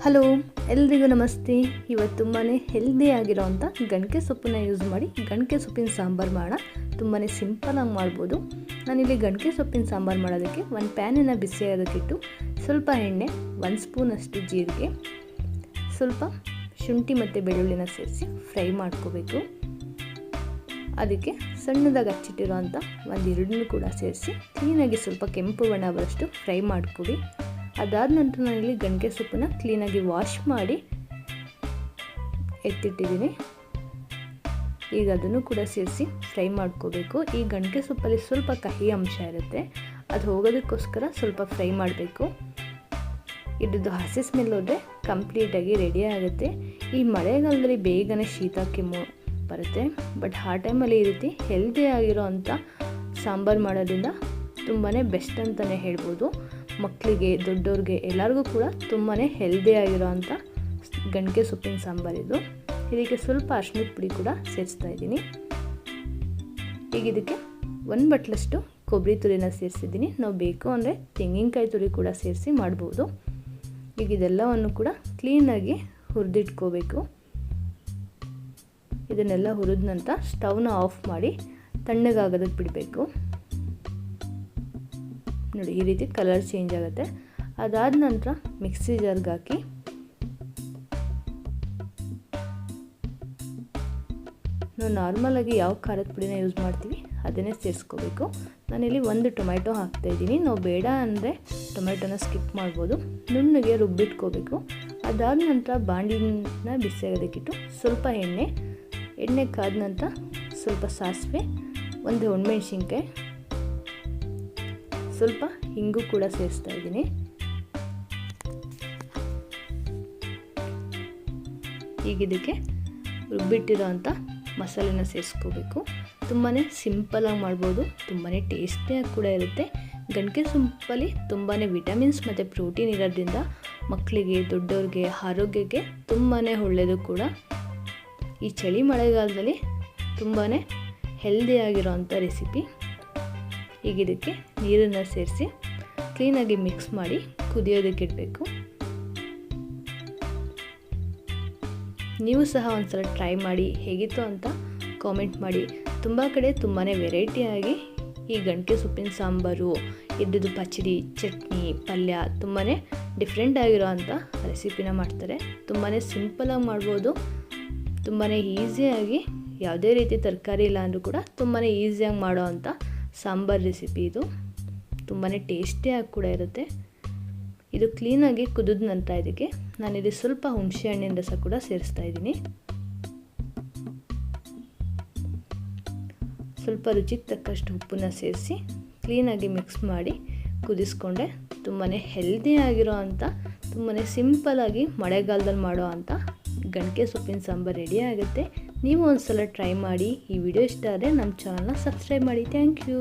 Hello, ಎಲ್ರಿಗೂ ನಮಸ್ತೆ. ಇವತ್ತು ತುಂಬಾ ಹೆಲ್ದಿ ಆಗಿರೋವಂಥ ಗಣಕೆ ಸೊಪ್ಪನ್ನ ಯೂಸ್ ಮಾಡಿ ಗಣಕೆ ಸೊಪ್ಪಿನ ಸಾಂಬಾರು ಮಾಡೋಣ. ತುಂಬಾ ಸಿಂಪಲಾಗಿ ಮಾಡ್ಬೋದು. ನಾನಿಲ್ಲಿ ಗಣಕೆ ಸೊಪ್ಪಿನ ಸಾಂಬಾರು ಮಾಡೋದಕ್ಕೆ ಒಂದು ಪ್ಯಾನನ್ನು ಬಿಸಿಯಾಗೋದಕ್ಕಿಟ್ಟು ಸ್ವಲ್ಪ ಎಣ್ಣೆ, 1 ಸ್ಪೂನಷ್ಟು ಜೀರಿಗೆ, ಸ್ವಲ್ಪ ಶುಂಠಿ ಮತ್ತು ಬೆಳ್ಳುಳ್ಳಿನ ಸೇರಿಸಿ ಫ್ರೈ ಮಾಡ್ಕೋಬೇಕು. ಅದಕ್ಕೆ ಸಣ್ಣದಾಗಿ ಹಚ್ಚಿಟ್ಟಿರೋಂಥ ಒಂದು ಈರುಳ್ಳಿನೂ ಕೂಡ ಸೇರಿಸಿ ಕ್ಲೀನಾಗಿ ಸ್ವಲ್ಪ ಕೆಂಪು ಬಣ್ಣ ಬರೋಷ್ಟು ಫ್ರೈ ಮಾಡಿಕೊಡಿ. ಅದಾದ ನಂತರ ನಾನಿಲ್ಲಿ ಗಣಕೆ ಸೊಪ್ಪನ್ನು ಕ್ಲೀನಾಗಿ ವಾಶ್ ಮಾಡಿ ಎತ್ತಿಟ್ಟಿದ್ದೀನಿ. ಈಗ ಅದನ್ನು ಕೂಡ ಸೇರಿಸಿ ಫ್ರೈ ಮಾಡ್ಕೋಬೇಕು. ಈ ಗಣಕೆ ಸೊಪ್ಪಲ್ಲಿ ಸ್ವಲ್ಪ ಕಹಿ ಅಂಶ ಇರುತ್ತೆ, ಅದು ಹೋಗೋದಕ್ಕೋಸ್ಕರ ಸ್ವಲ್ಪ ಫ್ರೈ ಮಾಡಬೇಕು. ಇದ್ರದ್ದು ಹಸಿ ಸ್ಮೆಲ್ ಹೋದರೆ ಕಂಪ್ಲೀಟಾಗಿ ರೆಡಿ ಆಗುತ್ತೆ. ಈ ಮಳೆಗಾಲದಲ್ಲಿ ಬೇಗನೆ ಶೀತ ಕೆಮ್ಮು ಬರುತ್ತೆ, ಬಟ್ ಆ ಟೈಮಲ್ಲಿ ಈ ರೀತಿ ಹೆಲ್ದಿ ಆಗಿರೋ ಅಂಥ ಸಾಂಬಾರು ಮಾಡೋದ್ರಿಂದ ತುಂಬಾ ಬೆಸ್ಟ್ ಅಂತಲೇ ಹೇಳ್ಬೋದು. ಮಕ್ಕಳಿಗೆ, ದೊಡ್ಡವ್ರಿಗೆ ಎಲ್ಲರಿಗೂ ಕೂಡ ತುಂಬಾ ಹೆಲ್ದಿ ಆಗಿರೋ ಅಂಥ ಗಣಕೆ ಸೊಪ್ಪಿನ ಸಾಂಬಾರಿದು. ಇದಕ್ಕೆ ಸ್ವಲ್ಪ ಅರಿಶಿಣದ ಪುಡಿ ಕೂಡ ಸೇರಿಸ್ತಾ ಇದ್ದೀನಿ. ಈಗ ಇದಕ್ಕೆ 1 ಬಟ್ಲಷ್ಟು ಕೊಬ್ಬರಿ ತುರಿನ ಸೇರಿಸಿದ್ದೀನಿ. ನಾವು ಬೇಕು ಅಂದರೆ ತೆಂಗಿನಕಾಯಿ ತುರಿ ಕೂಡ ಸೇರಿಸಿ ಮಾಡ್ಬೋದು. ಈಗ ಇದೆಲ್ಲವನ್ನು ಕೂಡ ಕ್ಲೀನಾಗಿ ಹುರಿದಿಟ್ಕೋಬೇಕು. ಇದನ್ನೆಲ್ಲ ಹುರಿದ ನಂತರ ಸ್ಟವ್ನ ಆಫ್ ಮಾಡಿ ತಣ್ಣಗಾಗೋದಕ್ಕೆ ಬಿಡಬೇಕು. ನೋಡಿ, ಈ ರೀತಿ ಕಲರ್ ಚೇಂಜ್ ಆಗುತ್ತೆ. ಅದಾದ ನಂತರ ಮಿಕ್ಸಿ ಜಾರ್ಗೆ ಹಾಕಿ ನಾವು ನಾರ್ಮಲಾಗಿ ಯಾವ ಖಾರದ ಪುಡಿನ ಯೂಸ್ ಮಾಡ್ತೀವಿ ಅದನ್ನೇ ಸೇರಿಸ್ಕೋಬೇಕು. ನಾನಿಲ್ಲಿ 1 ಟೊಮೆಟೊ ಹಾಕ್ತಾಯಿದ್ದೀನಿ. ನಾವು ಬೇಡ ಅಂದರೆ ಟೊಮೆಟೊನ ಸ್ಕಿಪ್ ಮಾಡ್ಬೋದು. ನುಣ್ಣಗೆ ರುಬ್ಬಿಟ್ಕೋಬೇಕು. ಅದಾದ ನಂತರ ಬಾಣಲಿನ ಬಿಸಿಯಾಗೋದಕ್ಕಿಟ್ಟು ಸ್ವಲ್ಪ ಎಣ್ಣೆ ಕಾದ ನಂತರ ಸ್ವಲ್ಪ ಸಾಸಿವೆ, 1 ಒಣಮೆಣಸಿನ್ಕಾಯಿ, ಸ್ವಲ್ಪ ಹಿಂಗು ಕೂಡ ಸೇರಿಸ್ತಾ ಇದ್ದೀನಿ. ಈಗ ಇದಕ್ಕೆ ರುಬ್ಬಿಟ್ಟಿರೋ ಅಂಥ ಮಸಾಲೆನ ಸೇರಿಸ್ಕೋಬೇಕು. ತುಂಬಾ ಸಿಂಪಲಾಗಿ ಮಾಡ್ಬೋದು, ತುಂಬಾ ಟೇಸ್ಟಿಯಾಗಿ ಕೂಡ ಇರುತ್ತೆ. ಗಣಕೆ ಸೊಪ್ಪಲ್ಲಿ ತುಂಬಾ ವಿಟಮಿನ್ಸ್ ಮತ್ತು ಪ್ರೋಟೀನ್ ಇರೋದ್ರಿಂದ ಮಕ್ಕಳಿಗೆ, ದೊಡ್ಡವ್ರಿಗೆ, ಆರೋಗ್ಯಕ್ಕೆ ತುಂಬಾ ಒಳ್ಳೆಯದು ಕೂಡ. ಈ ಚಳಿ ಮಳೆಗಾಲದಲ್ಲಿ ತುಂಬಾ ಹೆಲ್ದಿಯಾಗಿರೋ ಅಂಥ ರೆಸಿಪಿ. ಈಗ ಇದಕ್ಕೆ ನೀರನ್ನು ಸೇರಿಸಿ ಕ್ಲೀನಾಗಿ ಮಿಕ್ಸ್ ಮಾಡಿ ಕುದಿಯೋದಕ್ಕೆ ಇಡಬೇಕು. ನೀವು ಸಹ ಒಂದ್ಸಲ ಟ್ರೈ ಮಾಡಿ, ಹೇಗಿತ್ತು ಅಂತ ಕಾಮೆಂಟ್ ಮಾಡಿ. ತುಂಬ ಕಡೆ ತುಂಬಾ ವೆರೈಟಿಯಾಗಿ ಈ ಗಣಕೆ ಸೊಪ್ಪಿನ ಸಾಂಬಾರು, ಇದ್ದದ್ದು ಪಚಡಿ, ಚಟ್ನಿ, ಪಲ್ಯ ತುಂಬಾ ಡಿಫ್ರೆಂಟ್ ಆಗಿರೋ ಅಂಥ ರೆಸಿಪಿನ ಮಾಡ್ತಾರೆ. ತುಂಬಾ ಸಿಂಪಲಾಗಿ ಮಾಡ್ಬೋದು, ತುಂಬಾ ಈಸಿಯಾಗಿ, ಯಾವುದೇ ರೀತಿ ತರಕಾರಿ ಇಲ್ಲ ಅಂದರೂ ಕೂಡ ತುಂಬಾ ಈಸಿಯಾಗಿ ಮಾಡೋ ಅಂಥ ಸಾಂಬಾರು ರೆಸಿಪಿ ಇದು. ತುಂಬಾ ಟೇಸ್ಟಿಯಾಗಿ ಕೂಡ ಇರುತ್ತೆ. ಇದು ಕ್ಲೀನಾಗಿ ಕುದಿದ ನಂತರ ಇದಕ್ಕೆ ನಾನಿಲ್ಲಿ ಸ್ವಲ್ಪ ಹುಣಸೆ ಹಣ್ಣಿನ ರಸ ಕೂಡ ಸೇರಿಸ್ತಾ ಇದ್ದೀನಿ. ಸ್ವಲ್ಪ ರುಚಿಗೆ ತಕ್ಕಷ್ಟು ಉಪ್ಪನ್ನ ಸೇರಿಸಿ ಕ್ಲೀನಾಗಿ ಮಿಕ್ಸ್ ಮಾಡಿ ಕುದಿಸ್ಕೊಂಡೆ ತುಂಬಾ ಹೆಲ್ದಿ ಆಗಿರೋ ಅಂಥ, ತುಂಬಾ ಸಿಂಪಲಾಗಿ ಮಳೆಗಾಲದಲ್ಲಿ ಮಾಡೋ ಅಂಥ ಗಣಕೆ ಸೊಪ್ಪಿನ ಸಾಂಬಾರು ರೆಡಿ ಆಗುತ್ತೆ. ನೀವು ಒಂದು ಸಲ ಟ್ರೈ ಮಾಡಿ. ಈ ವಿಡಿಯೋ ಇಷ್ಟ ಆದರೆ ನಮ್ಮ ಚಾನಲ್ನ ಸಬ್ಸ್ಕ್ರೈಬ್ ಮಾಡಿ. Thank you.